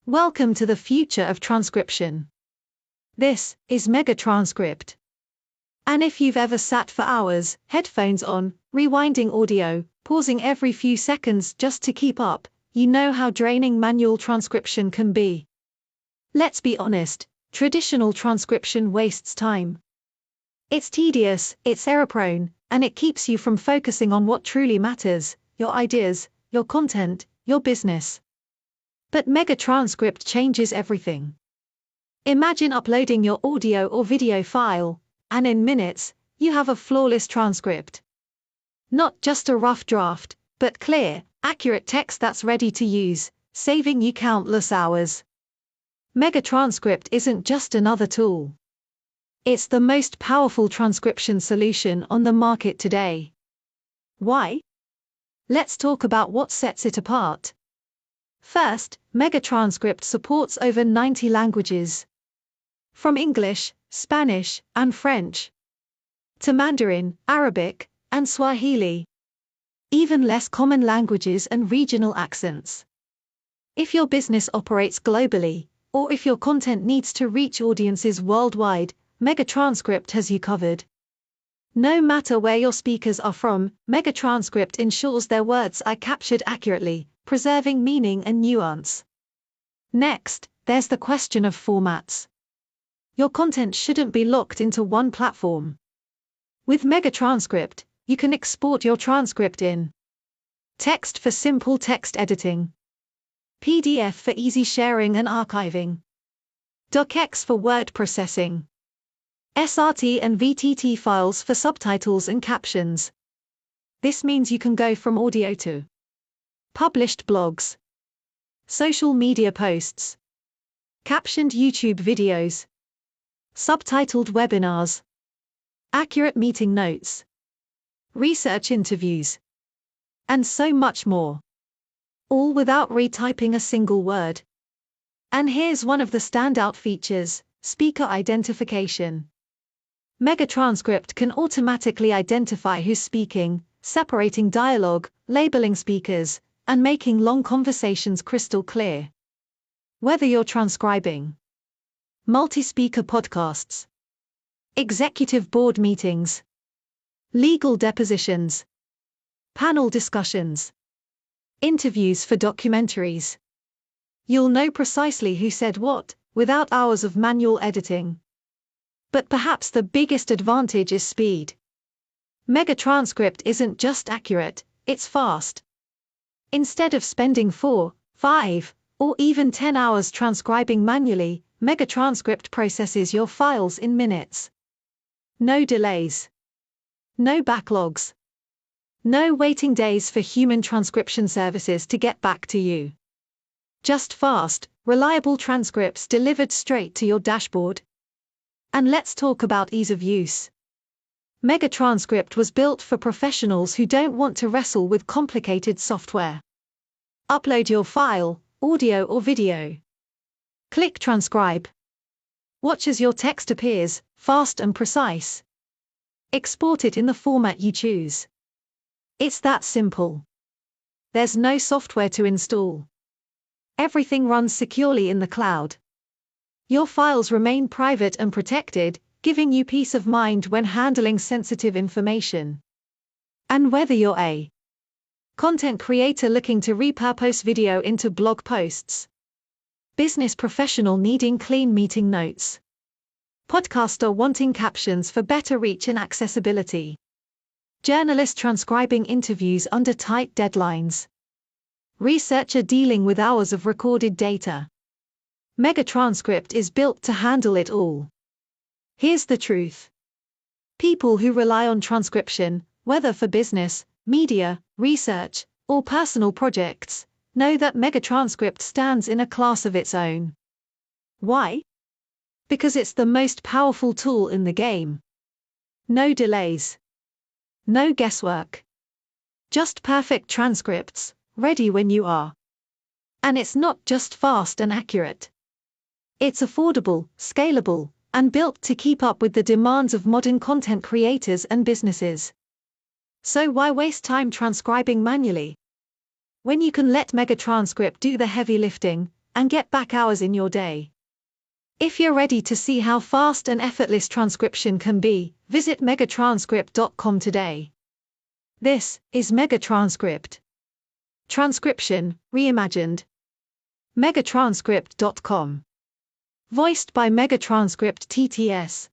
Welcome to the future of transcription. This is MegaTranscript. And if you've ever sat for hours, headphones on, rewinding audio, pausing every few seconds just to keep up, you know how draining manual transcription can be. Let's be honest, traditional transcription wastes time. It's tedious, it's error-prone, and it keeps you from focusing on what truly matters: your ideas, your content, your business. But MegaTranscript changes everything. Imagine uploading your audio or video file, and in minutes, you have a flawless transcript. Not just a rough draft, but clear, accurate text that's ready to use, saving you countless hours. MegaTranscript isn't just another tool. It's the most powerful transcription solution on the market today. Why? Let's talk about what sets it apart. First, MegaTranscript supports over 90 languages. From English, Spanish, and French, to Mandarin, Arabic, and Swahili. Even less common languages and regional accents. If your business operates globally, or if your content needs to reach audiences worldwide, MegaTranscript has you covered. No matter where your speakers are from, MegaTranscript ensures their words are captured accurately, preserving meaning and nuance. Next, there's the question of formats. Your content shouldn't be locked into one platform. With MegaTranscript, you can export your transcript in text for simple text editing, PDF for easy sharing and archiving, DOCX for word processing, SRT and VTT files for subtitles and captions. This means you can go from audio to published blogs, social media posts, captioned YouTube videos, subtitled webinars, accurate meeting notes, research interviews, and so much more. All without retyping a single word. And here's one of the standout features: speaker identification. MegaTranscript can automatically identify who's speaking, separating dialogue, labeling speakers, and making long conversations crystal clear. Whether you're transcribing multi-speaker podcasts, executive board meetings, legal depositions, panel discussions, interviews for documentaries, you'll know precisely who said what, without hours of manual editing. But perhaps the biggest advantage is speed. MegaTranscript isn't just accurate, it's fast. Instead of spending 4, 5, or even 10 hours transcribing manually, MegaTranscript processes your files in minutes. No delays. No backlogs. No waiting days for human transcription services to get back to you. Just fast, reliable transcripts delivered straight to your dashboard. And let's talk about ease of use. MegaTranscript was built for professionals who don't want to wrestle with complicated software. Upload your file, audio or video. Click Transcribe. Watch as your text appears, fast and precise. Export it in the format you choose. It's that simple. There's no software to install. Everything runs securely in the cloud. Your files remain private and protected, giving you peace of mind when handling sensitive information. And whether you're a content creator looking to repurpose video into blog posts, business professional needing clean meeting notes, podcaster wanting captions for better reach and accessibility, journalist transcribing interviews under tight deadlines, researcher dealing with hours of recorded data, MegaTranscript is built to handle it all. Here's the truth. People who rely on transcription, whether for business, media, research, or personal projects, know that MegaTranscript stands in a class of its own. Why? Because it's the most powerful tool in the game. No delays. No guesswork. Just perfect transcripts, ready when you are. And it's not just fast and accurate. It's affordable, scalable, and built to keep up with the demands of modern content creators and businesses. So why waste time transcribing manually, when you can let MegaTranscript do the heavy lifting, and get back hours in your day. If you're ready to see how fast and effortless transcription can be, visit MegaTranscript.com today. This is MegaTranscript. Transcription, reimagined. MegaTranscript.com. Voiced by MegaTranscript TTS.